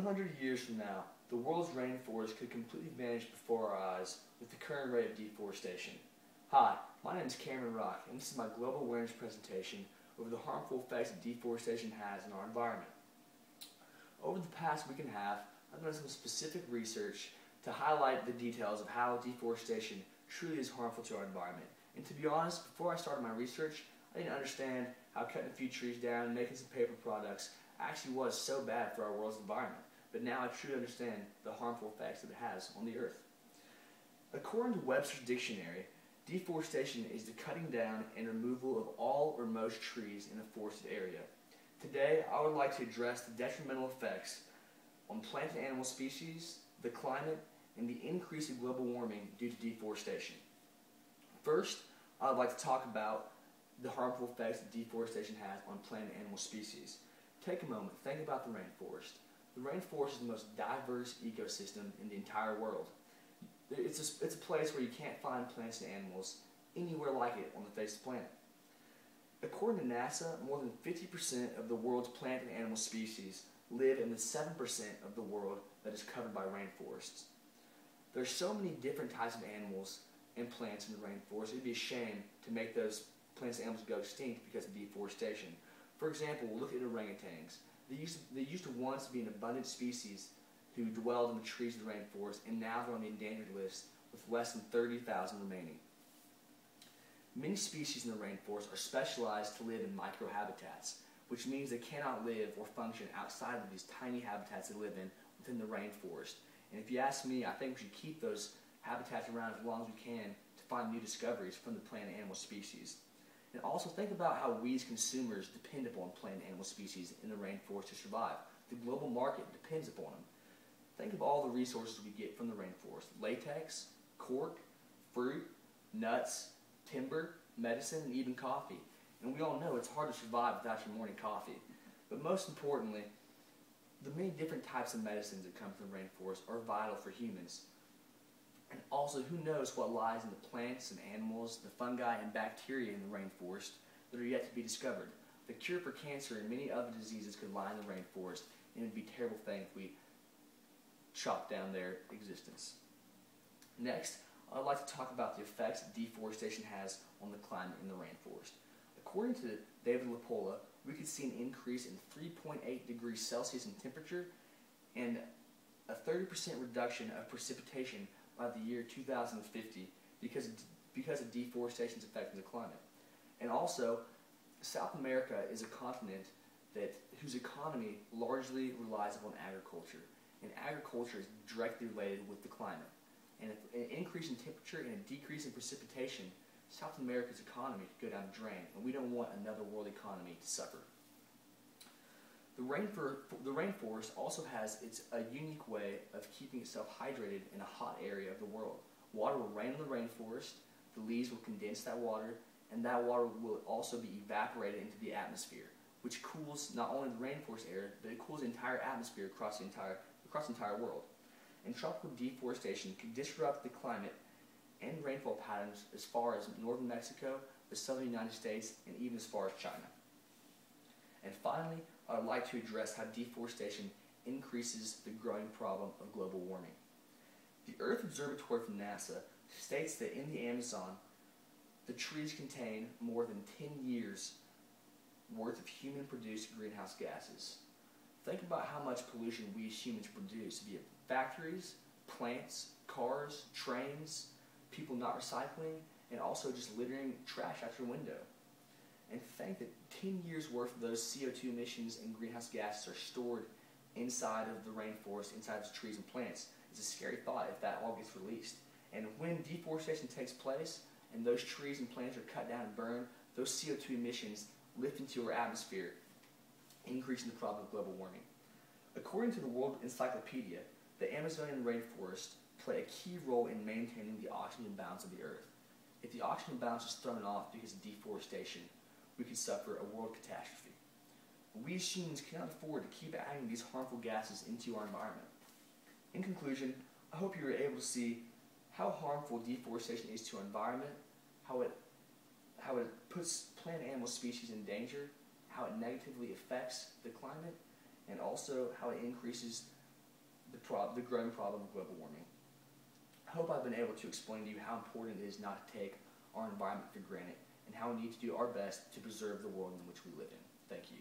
100 years from now, the world's rainforest could completely vanish before our eyes with the current rate of deforestation. Hi, my name is Cameron Rock, and this is my global awareness presentation over the harmful effects that deforestation has on our environment. Over the past week and a half, I've done some specific research to highlight the details of how deforestation truly is harmful to our environment. And to be honest, before I started my research, I didn't understand how cutting a few trees down and making some paper products actually was so bad for our world's environment. But now I truly understand the harmful effects that it has on the earth. According to Webster's dictionary, deforestation is the cutting down and removal of all or most trees in a forested area. Today, I would like to address the detrimental effects on plant and animal species, the climate, and the increase in global warming due to deforestation. First, I would like to talk about the harmful effects that deforestation has on plant and animal species. Take a moment, think about the rainforest. The rainforest is the most diverse ecosystem in the entire world. It's a place where you can't find plants and animals anywhere like it on the face of the planet. According to NASA, more than 50% of the world's plant and animal species live in the 7% of the world that is covered by rainforests. There are so many different types of animals and plants in the rainforest, it would be a shame to make those plants and animals go extinct because of deforestation. For example, look at orangutans. They used to once be an abundant species who dwelled in the trees of the rainforest, and now they're on the endangered list with less than 30,000 remaining. Many species in the rainforest are specialized to live in microhabitats, which means they cannot live or function outside of these tiny habitats they live in within the rainforest. And if you ask me, I think we should keep those habitats around as long as we can to find new discoveries from the plant and animal species. And also think about how we as consumers depend upon plant and animal species in the rainforest to survive. The global market depends upon them. Think of all the resources we get from the rainforest: latex, cork, fruit, nuts, timber, medicine, and even coffee. And we all know it's hard to survive without your morning coffee. But most importantly, the many different types of medicines that come from the rainforest are vital for humans. And also, who knows what lies in the plants and animals, the fungi and bacteria in the rainforest that are yet to be discovered. The cure for cancer and many other diseases could lie in the rainforest, and it would be a terrible thing if we chop down their existence. Next, I'd like to talk about the effects deforestation has on the climate in the rainforest. According to David LaPolla, we could see an increase in 3.8 degrees Celsius in temperature and a 30% reduction of precipitation by the year 2050 because of deforestation's effect on the climate. And also, South America is a continent whose economy largely relies upon agriculture, and agriculture is directly related with the climate. And if an increase in temperature and a decrease in precipitation, South America's economy could go down the drain, and we don't want another world economy to suffer. The rainforest also has a unique way of keeping itself hydrated in a hot area of the world. Water will rain in the rainforest, the leaves will condense that water, and that water will also be evaporated into the atmosphere, which cools not only the rainforest area, but it cools the entire atmosphere across the entire world. And tropical deforestation can disrupt the climate and rainfall patterns as far as northern Mexico, the southern United States, and even as far as China. And finally, I would like to address how deforestation increases the growing problem of global warming. The Earth Observatory from NASA states that in the Amazon, the trees contain more than 10 years worth of human-produced greenhouse gases. Think about how much pollution we as humans produce via factories, plants, cars, trains, people not recycling, and also just littering trash out your window. And think that 10 years worth of those CO2 emissions and greenhouse gases are stored inside of the rainforest, inside of the trees and plants. It's a scary thought if that all gets released. And when deforestation takes place and those trees and plants are cut down and burned, those CO2 emissions lift into our atmosphere, increasing the problem of global warming. According to the World Encyclopedia, the Amazonian rainforest play a key role in maintaining the oxygen balance of the Earth. If the oxygen balance is thrown off because of deforestation, we could suffer a world catastrophe. We as humans cannot afford to keep adding these harmful gases into our environment. In conclusion, I hope you were able to see how harmful deforestation is to our environment, how it puts plant and animal species in danger, how it negatively affects the climate, and also how it increases the growing problem of global warming. I hope I've been able to explain to you how important it is not to take our environment for granted and how we need to do our best to preserve the world in which we live in. Thank you.